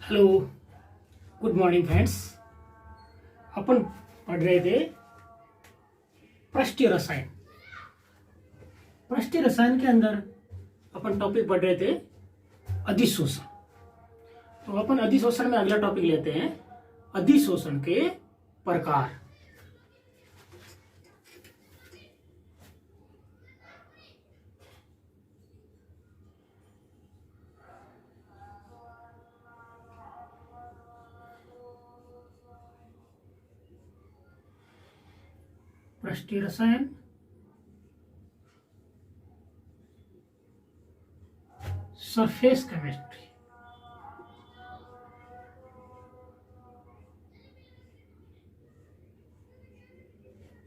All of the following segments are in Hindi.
Hello, good morning friends. अपन पढ़ रहे थे पृष्ठीय रसायन। पृष्ठीय रसायन के अंदर अपन टॉपिक पढ़ रहे थे अधिशोषण। तो अपन अधिशोषण में अगला टॉपिक लेते हैं अधिशोषण के प्रकार। पृष्ठीय रसायन, सरफेस केमिस्ट्री।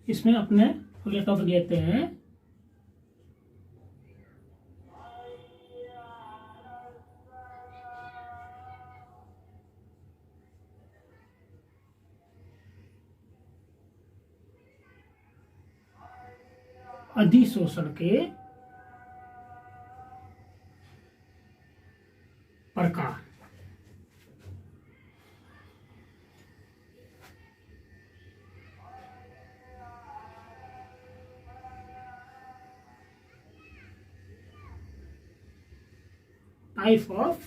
इसमें अपने अगले टॉपिक लेते हैं अधिशोषण के प्रकार। Type of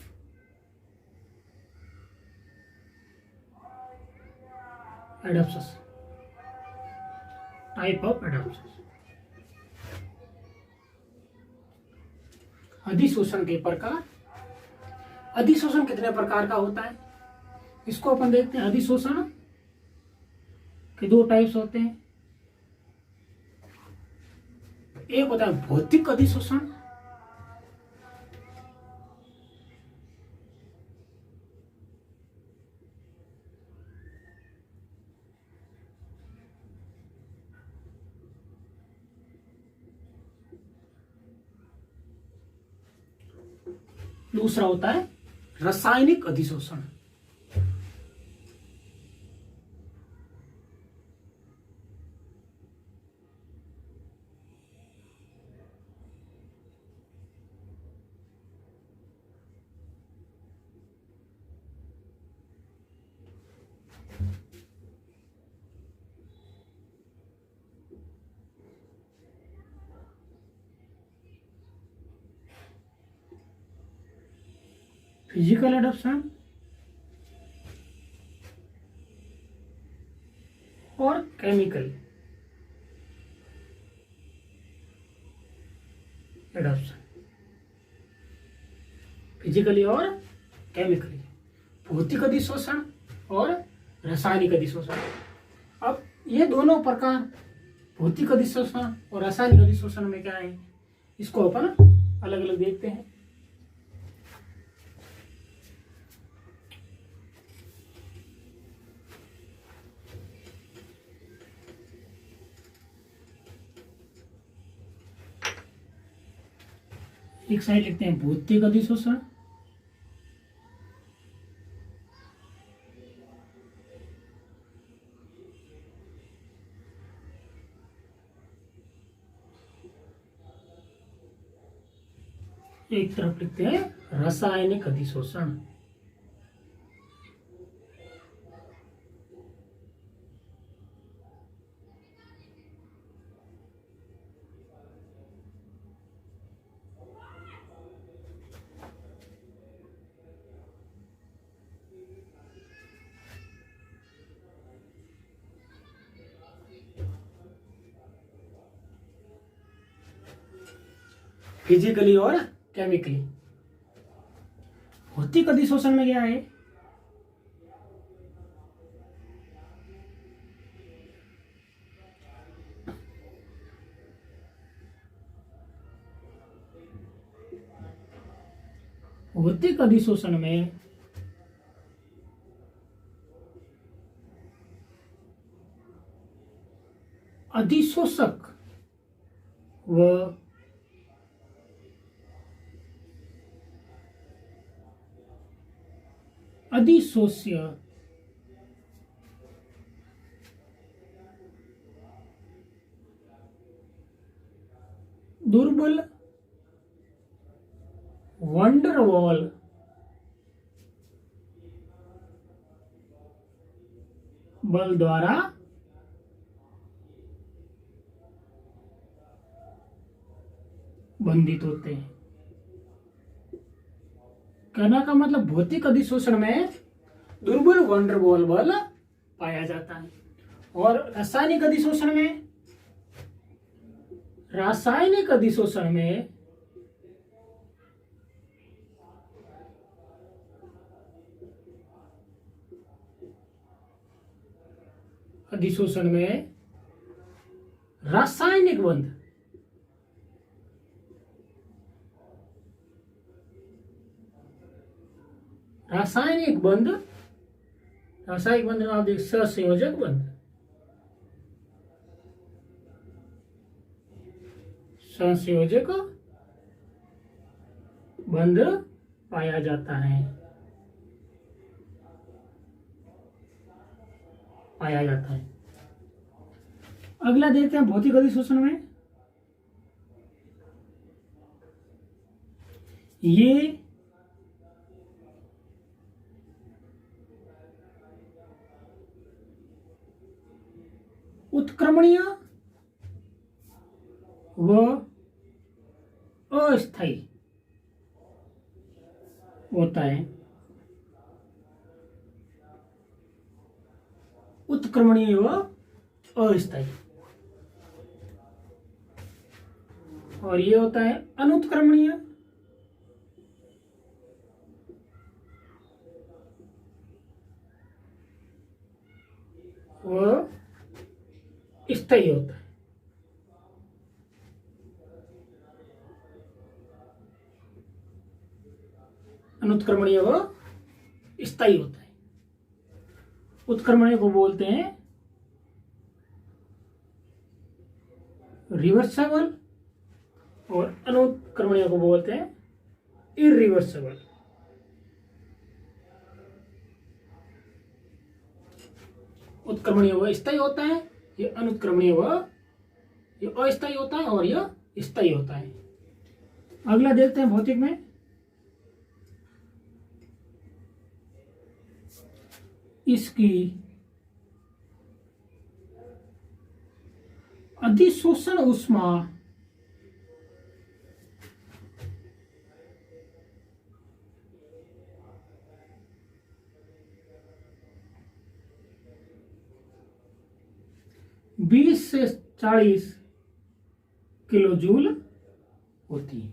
adsorption. Type of adsorption. अधिशोषण के प्रकार। अधिशोषण कितने प्रकार का होता है इसको अपन देखते हैं। अधिशोषण के दो टाइप्स होते हैं। एक होता है भौतिक अधिशोषण, दूसरा होता है रासायनिक अधिशोषण। फिजिकल एडप्शन और केमिकल एडप्शन। फिजिकली और केमिकली, भौतिक अधिशोषण और रासायनिक अधिशोषण। अब ये दोनों प्रकार भौतिक अधिशोषण और रासायनिक अधिशोषण में क्या है इसको अपन अलग अलग देखते हैं। एक साइड लिखते हैं भौतिक अधिशोषण, एक तरफ लिखते हैं रासायनिक अधिशोषण। फिजिकली और केमिकली। भौतिक अधिशोषण में क्या है भौतिक अधिशोषण में अधिशोषक व अधिशोष्य दुर्बल वंडरवॉल बल द्वारा बंधित होते हैं। कहने का मतलब भौतिक अधिशोषण में दुर्बल वंडरवॉल बल पाया जाता है और रासायनिक अधिशोषण में रासायनिक बंध में आप देख सहसंयोजक बंध पाया जाता है। अगला देखते हैं भौतिक अधिशोषण में ये उत्क्रमणीय व अस्थायी होता है। उत्क्रमणीय व अस्थायी, और ये होता है अनुत्क्रमणीय व स्थायी होता है। अनुत्क्रमणीय व स्थायी होता है। उत्क्रमणीय को बोलते हैं रिवर्सेबल और अनुत्क्रमणीय को बोलते हैं इरिवर्सेबल। उत्क्रमणीय व स्थायी होता है, ये अनुत्क्रमणीय व ये अस्थायी होता है और यह स्थायी होता है। अगला देखते हैं भौतिक में इसकी अधिशोषण ऊष्मा बीस से 40 किलो जूल होती है।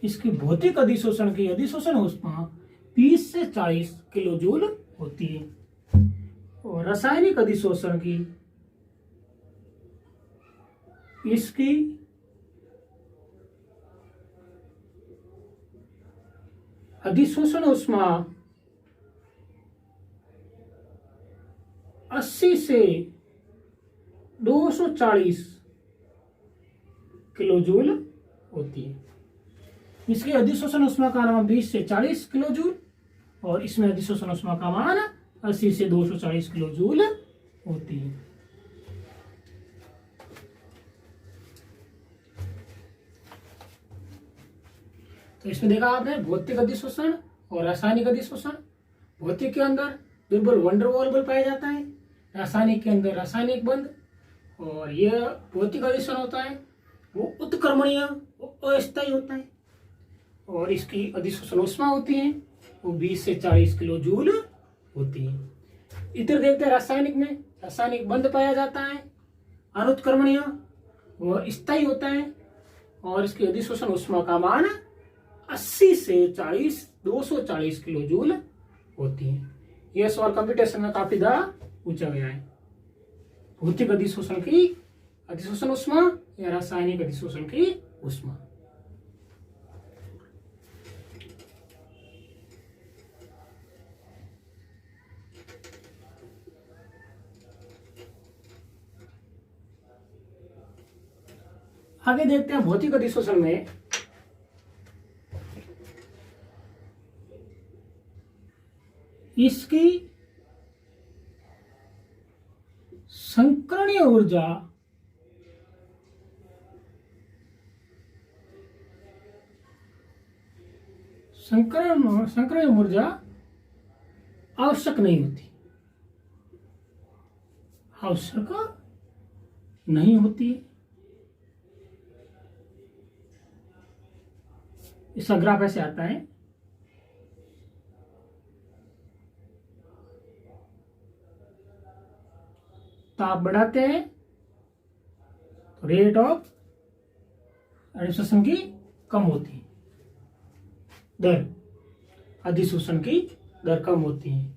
इसकी भौतिक अधिशोषण की अधिशोषण ऊष्मा 20 से 40 किलो जूल होती है और रासायनिक अधिशोषण की इसकी अधिशोषण ऊष्मा 80 से 240 किलो जूल होती है। इसकी अधिशोषण ऊष्मा का मान 20 से 40 किलो जूल और इसमें अधिशोषण ऊष्मा का मान 80 से 240 किलो जूल होती है। तो इसमें देखा आपने भौतिक अधिशोषण और रासायनिक अधिशोषण। भौतिक के अंदर दुर्बल वंडरवॉल बल पाया जाता है, रासायनिक के अंदर रासायनिक बंध, और यह भौतिक अधिशोषण होता है वो उत्क्रमणीय, वो अस्थायी होता है और इसकी अधिशोषण ऊष्मा होती है वो 20 से 40 किलो जूल होती है। इधर देखते हैं रासायनिक में रासायनिक बंध पाया जाता है, अनुत्क्रमणीय वो स्थायी होता है और इसकी अधिशोषण ऊष्मा का मान 80 से 240 किलो जूल होती है। यह सवाल कंप्यूटेशन में काफी ज्यादा पूछा गया है। भौतिक अधिशोषण की अधिशोषण ऊष्मा या रासायनिक अधिशोषण की ऊष्मा। आगे देखते हैं भौतिक अधिशोषण में इसकी संकरणीय ऊर्जा संकरणीय ऊर्जा आवश्यक नहीं होती। आवश्यक नहीं होती है। इसका ग्राफ ऐसे आता है, ताप बढ़ाते हैं तो रेट ऑफ अधिशोषण की कम होती है, दर अधिशोषण की दर कम होती है।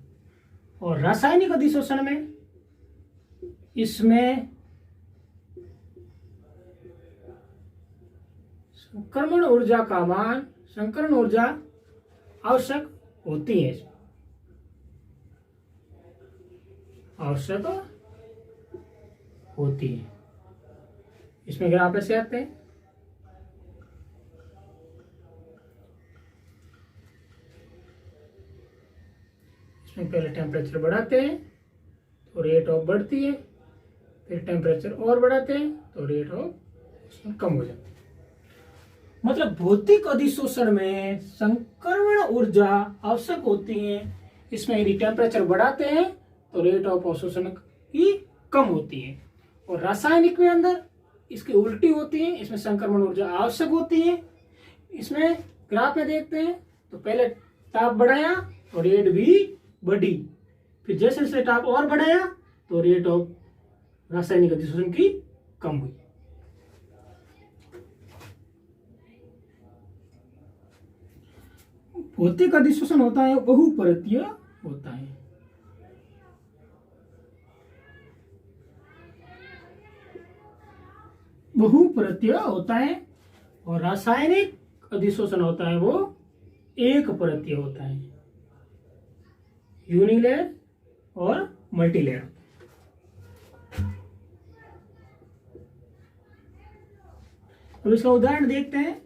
और रासायनिक अधिशोषण में इसमें संक्रमण ऊर्जा का मान, संकरण ऊर्जा आवश्यक होती है, आवश्यक होती है। इसमें ग्राफ ऐसे आते हैं, इसमें पहले टेम्परेचर बढ़ाते हैं तो रेट ऑफ बढ़ती है, फिर टेम्परेचर और बढ़ाते हैं तो रेट ऑफ कम हो जाती है। मतलब भौतिक अधिशोषण में संक्रमण ऊर्जा आवश्यक होती है। इसमें यदि टेम्परेचर बढ़ाते हैं तो रेट ऑफ अवशोषण की कम होती है। और रासायनिक में अंदर इसकी उल्टी होती है, इसमें संक्रमण ऊर्जा आवश्यक होती है। इसमें ग्राफ में देखते हैं तो पहले ताप बढ़ाया तो रेट भी बढ़ी, फिर जैसे जैसे ताप और बढ़ाया तो रेट ऑफ रासायनिक अधिशोषण की कम हुई। भौतिक अधिशोषण होता है बहुपरतीय होता है। बहुपरतीय होता है। और रासायनिक अधिशोषण होता है वो एक परतीय होता है, यूनिलेयर और मल्टीलेयर। अब इसका उदाहरण देखते हैं।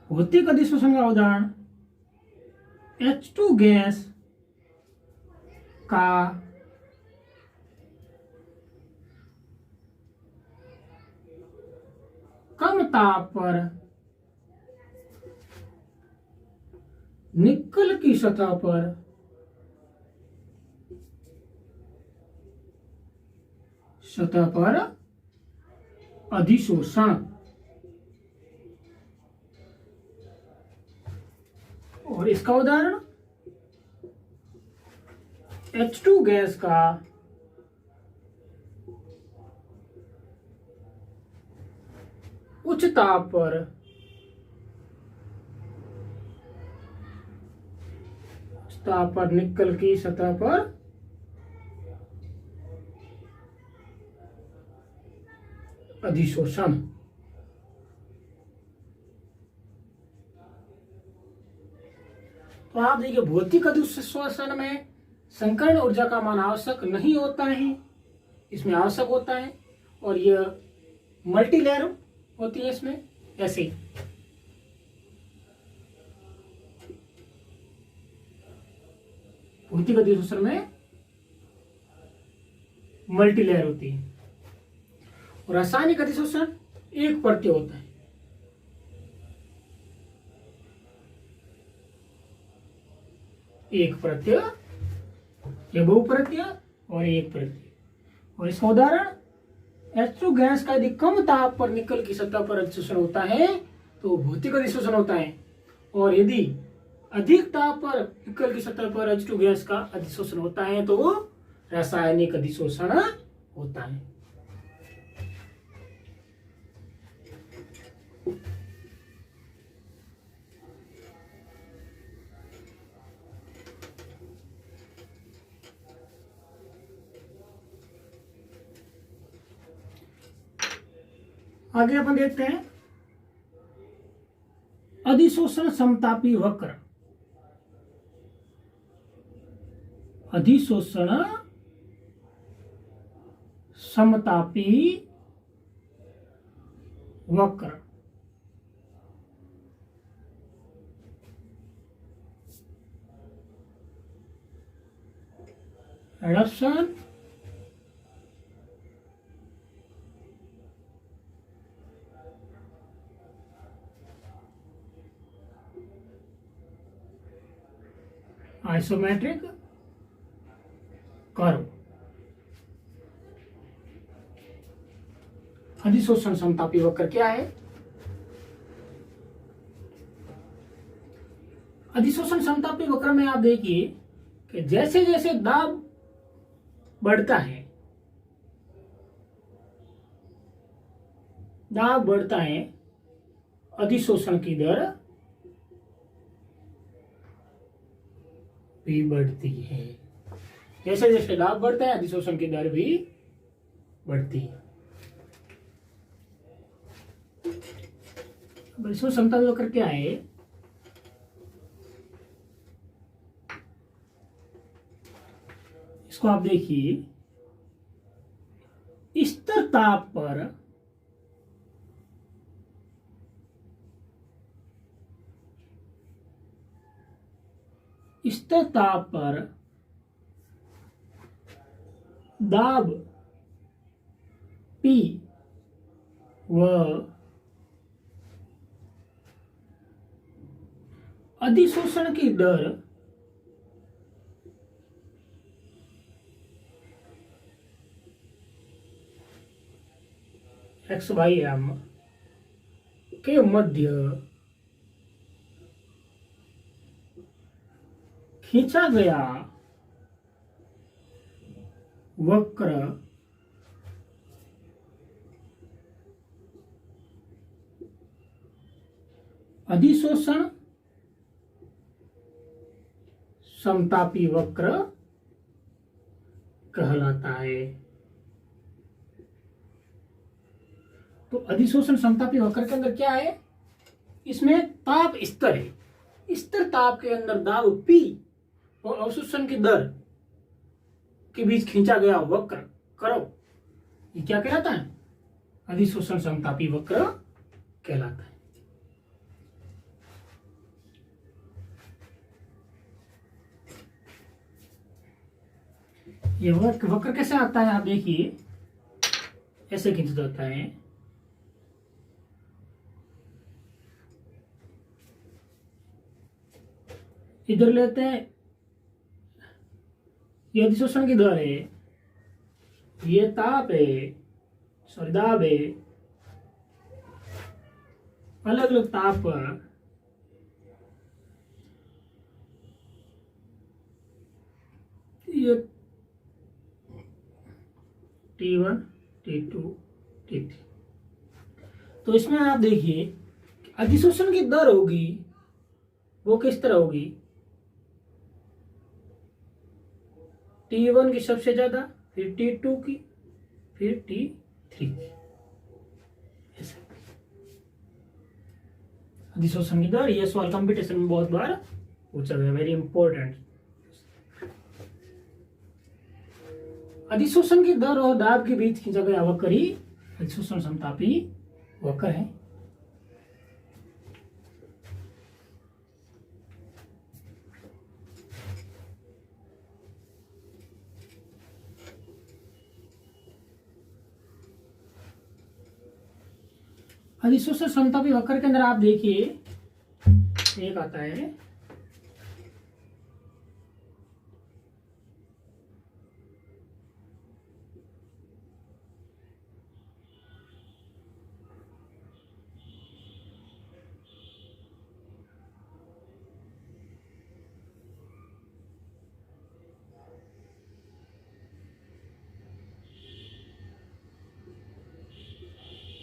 भौतिक अधिशोषण का उदाहरण H2 गैस का कम ताप पर निकल की सतह पर अधिशोषण। और इसका उदाहरण H2 गैस का उच्च ताप पर निकल की सतह पर अधिशोषण। तो आप देखिए भौतिक अधिशोषण में संकर्ण ऊर्जा का मान आवश्यक नहीं होता है, इसमें आवश्यक होता है। और यह मल्टीलेयर होती है इसमें ऐसे। भौतिक अधिशोषण में मल्टीलेयर होती है। और रासायनिक अधिशोषण एक परतीय होता है। एक परतीय, ये बहुपरतीय और एक परतीय। और इसका उदाहरण H2 गैस का यदि कम ताप पर निकल की सतह पर अधिशोषण होता है तो भौतिक अधिशोषण होता है। और यदि अधिक ताप पर निकल की सतह पर H2 गैस का अधिशोषण होता है तो वो रासायनिक अधिशोषण होता है। आगे अपन देखते हैं अधिशोषण समतापी वक्र। अधिशोषण समतापी वक्र। Reduction isometric curve. अधिशोषण समतापी वक्र क्या है? अधिशोषण समतापी वक्र में आप देखिए कि जैसे जैसे दाब बढ़ता है, दाब बढ़ता है, अधिशोषण की दर भी बढ़ती है। जैसे जैसे दाब बढ़ता है, अधिशोषण की दर भी बढ़ती है। अधिशोषण समतापी वक्र क्या है? इसको आप देखिए, स्थिर ताप पर स्थिर ताप पर दाब P व अधिशोषण की दर x/m के मध्य खींचा गया वक्र अधिशोषण समतापी वक्र कहलाता है। तो अधिशोषण समतापी वक्र के अंदर क्या है? इसमें ताप स्तर है, स्थिर ताप के अंदर दाब P और अवशोषण की दर के बीच खींचा गया वक्र कर्व, ये क्या कहलाता है? अधिशोषण समतापी वक्र कहलाता है। ये वक्र कैसे आता है? आप देखिए, ऐसे खींच जाता है, इधर लेते हैं, ये अधिशोषण की दर है, ये ताप है, सॉरी दाब है, अलग अलग ताप पर ये T1, T2, T3। तो इसमें आप देखिए अधिशोषण की दर होगी वो किस तरह होगी? T1 की सबसे ज्यादा, फिर T2 की, फिर T3 की। ऐसे अधिशोषण की दर, ये सवाल कंपटीशन में बहुत बार पूछा गया, वेरी इंपॉर्टेंट। अधिशोषण की दर और दाब के बीच खींचा गया वक्र ही अधिशोषण समतापी वक्र है। अधिशोषण समतापी वक्र के अंदर आप देखिए, एक आता है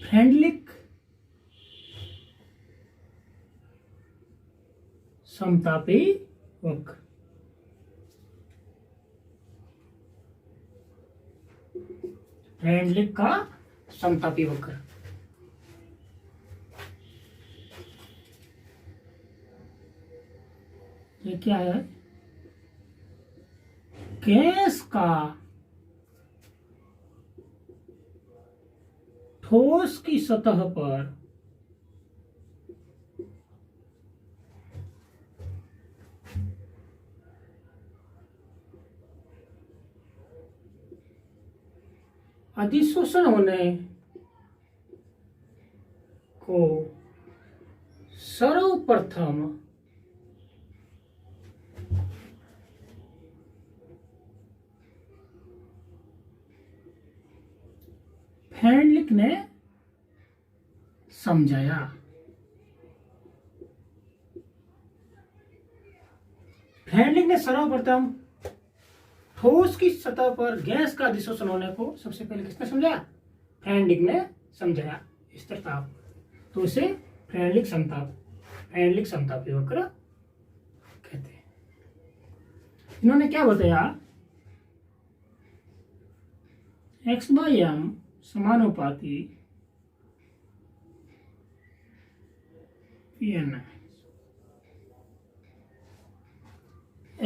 फ्रेंडलिक समतापी वक्र। फ्रेंडलिक का समतापी वक्र, ये क्या है? गैस का ठोस की सतह पर अधिशोषण होने को सर्वप्रथम फ्रेडरिक ने समझाया। फ्रेडरिक ने सर्वप्रथम ठोस की सतह पर गैस का अधिशोषण होने को सबसे पहले किसने समझाया? फ्रेडरिक ने समझाया स्थिरताप। तो इसे फ्रेडरिक समतापी वक्र कहते हैं। इन्होंने क्या बताया? एक्स बाई एम समानुपाती पी एन है।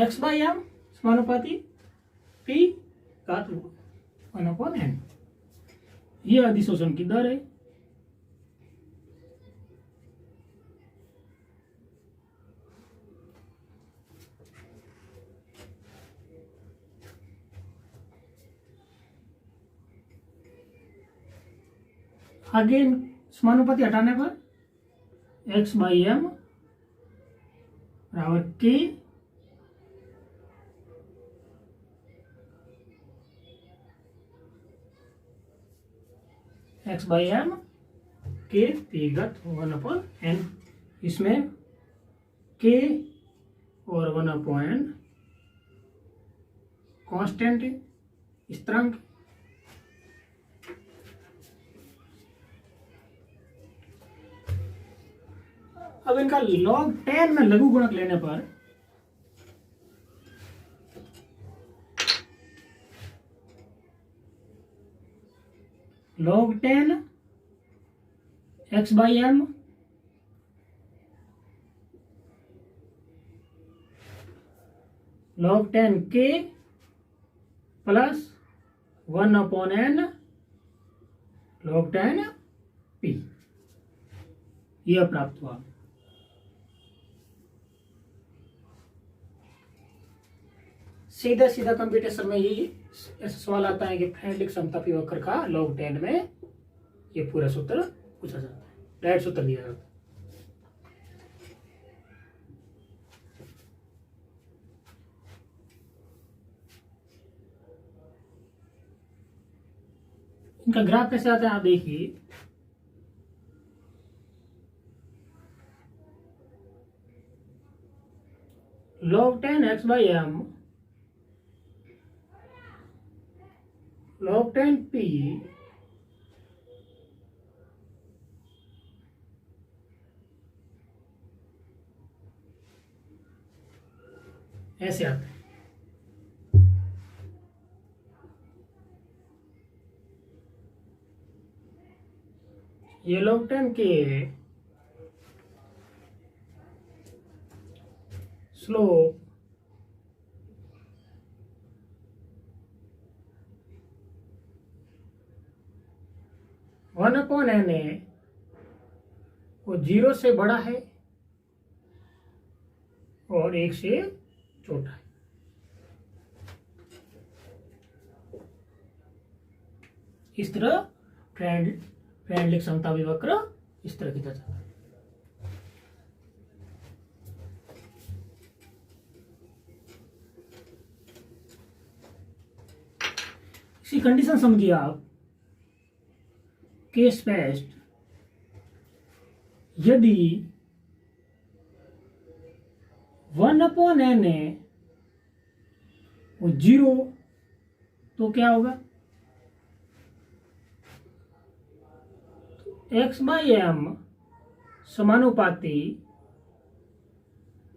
एक्स बाई एम समानुपाती पी घात 1/n, ये अधिशोषण की दर है। आगे समानुपाती हटाने पर एक्स बाई एम बराबर के एक्स बाई एम के पी घात 1/n। इसमें के और 1/n कांस्टेंट है, स्थिरांक। अब इनका log 10 में लघु गुणक लेने पर log 10 x by m log 10 के प्लस 1/n log 10 पी, यह प्राप्त हुआ। सीधा सीधा कंप्यूटेशन में ही ऐसा सवाल आता है कि फ्रेडरिक समतापी वक्र का log 10 में ये पूरा सूत्र पूछा जाता है, डायरेक्ट सूत्र दिया जाता है। इनका ग्राफ कैसे आता है आप देखिए। log 10 x by m log 10 p ऐसे आता है। ये log 10 के slope one upon n a वो 0 से बड़ा है और 1 से छोटा है। इस तरह फ्रेडरिक समतापी वक्र इस तरह खींचा जाता है। इसी कंडीशन समझिए आप। केस पेस्ट यदि 1/n है वो 0 तो क्या होगा? एक्स बाई एम समानुपाती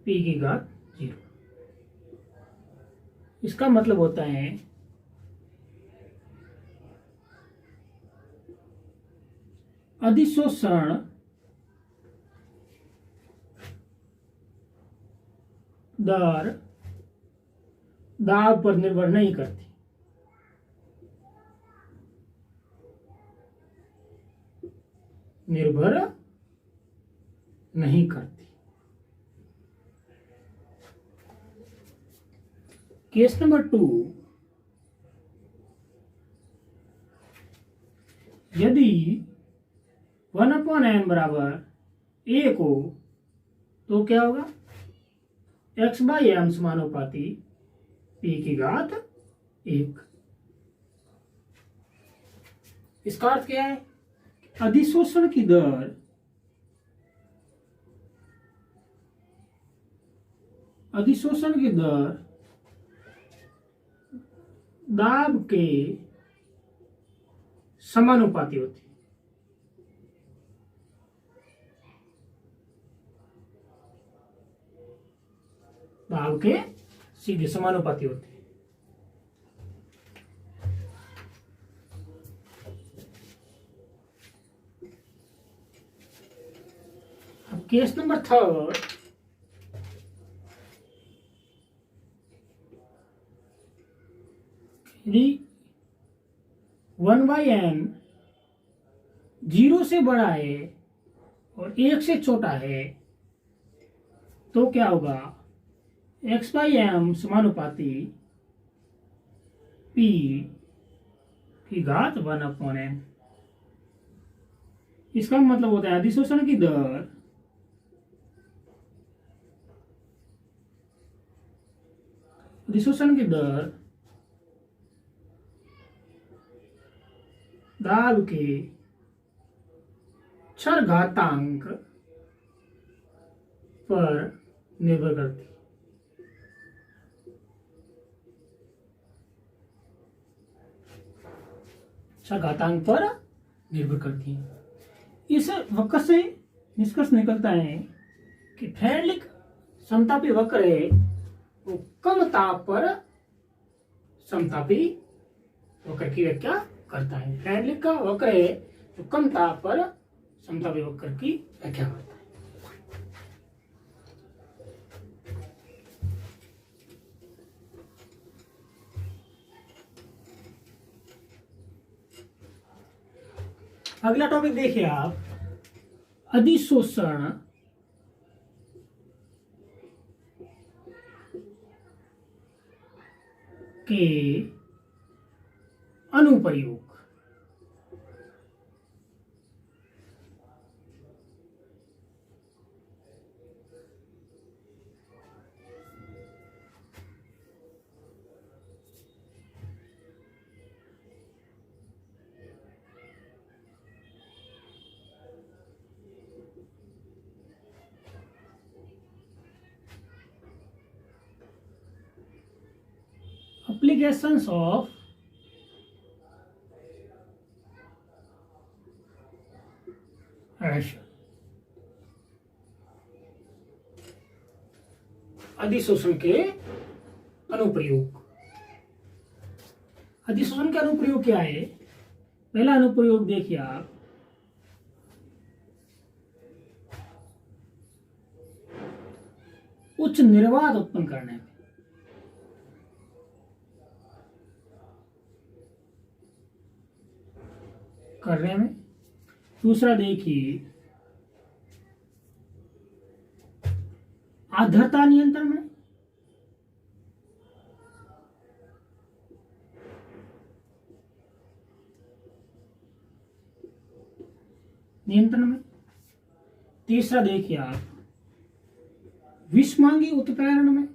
पी की घात 0। इसका मतलब होता है अधिशोषण दर दाब पर निर्भर नहीं करती। केस नंबर 2, यदि 1/n बराबर 1 हो तो क्या होगा? एक्स बाई एम समानुपाती पी की घात 1। इसका अर्थ क्या है? अधिशोषण की दर दाब के समानुपाती होती है। दाब के सीधे समानुपाती होती है। अब केस नंबर 3, यदि 1/n 0 से बड़ा है और 1 से छोटा है तो क्या होगा, x/m समानुपाती p की घात 1/n। इसका मतलब होता है अधिशोषण की दर दाब के चरघातांक पर निर्भर करती है। चरघातांक पर निर्भर करती है। इस वक्र से निष्कर्ष निकलता है कि फ्रेडलिक समतापी वक्र है वो कम ताप पर समतापी वक्र की व्याख्या करता है। फ्रेडलिक का वक्र है जो कम ताप पर समतापी वक्र की व्याख्या करता है। अगला टॉपिक देखिए आप, अधिशोषण के अनुप्रयोग। Applications of addition, अधिशोषण के अनुप्रयोग। अधिशोषण का अनुप्रयोग क्या है? पहला अनुप्रयोग देखिए आप, उच्च निर्वात उत्पन्न करने में। दूसरा देखिए, आर्द्रता नियंत्रण में। तीसरा देखिए आप, विषमांगी उत्प्रेरण में।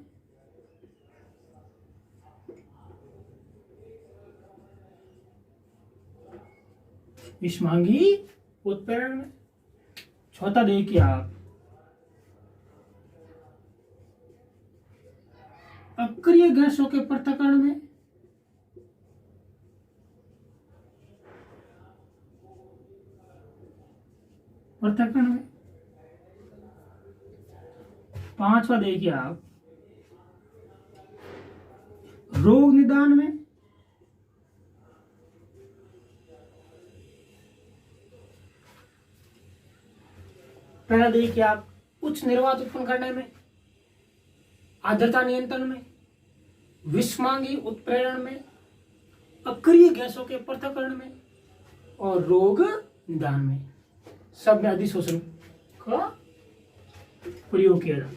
विषमांगी उत्प्रेरण में। चौथा देखिए आप, अक्रिय गैसों के पृथक्करण में। पांचवा देखिए आप, रोग निदान में। पहला देखिए आप, उच्च निर्वात उत्पन्न करने में, आर्द्रता नियंत्रण में, विषमांगी उत्प्रेरण में, अक्रिय गैसों के पृथक्करण में और रोग निदान में। सब में अधिशोषण का प्रयोग किया जाता है।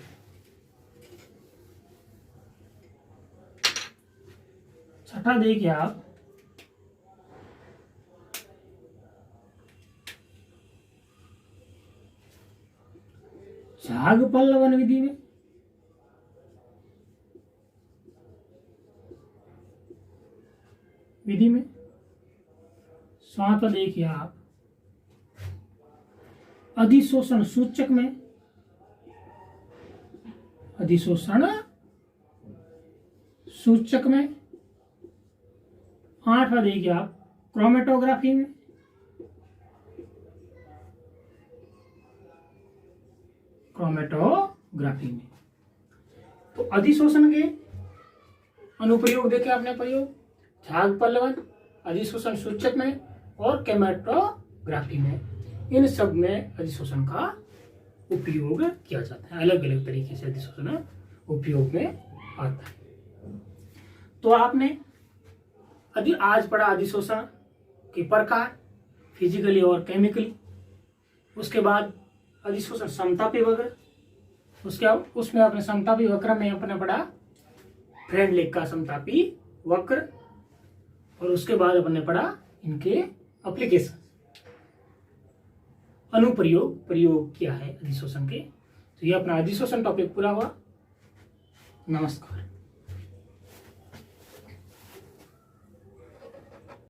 छठा देखिए आप, झाग पल्लवन विधि में। सातवां देखिए आप, अधिशोषण सूचक में, अधिशोषण सूचक में, 8वां देखिए आप क्रोमेटोग्राफी में, क्रोमेटोग्राफी में। तो अधिशोषण के अनुप्रयोग देखे आपने, प्रयोग झाग पल्लवन, अधिशोषण सूचक में और क्रोमेटोग्राफी में, इन सब में अधिशोषण का उपयोग किया जाता है। अलग अलग तरीके से अधिशोषण उपयोग में आता है। तो आपने आज पढ़ा अधिशोषण के प्रकार, फिजिकली और केमिकली। उसके बाद अधिशोषण समतापी वक्र, उसमें आपने समतापी वक्र में अपने पढ़ा फ्रेंडलिक का समतापी वक्र, और उसके बाद अपने पढ़ा इनके एप्लीकेशन, अनुप्रयोग, प्रयोग क्या है अधिशोषण के। तो ये अपना अधिशोषण टॉपिक पूरा हुआ। नमस्कार।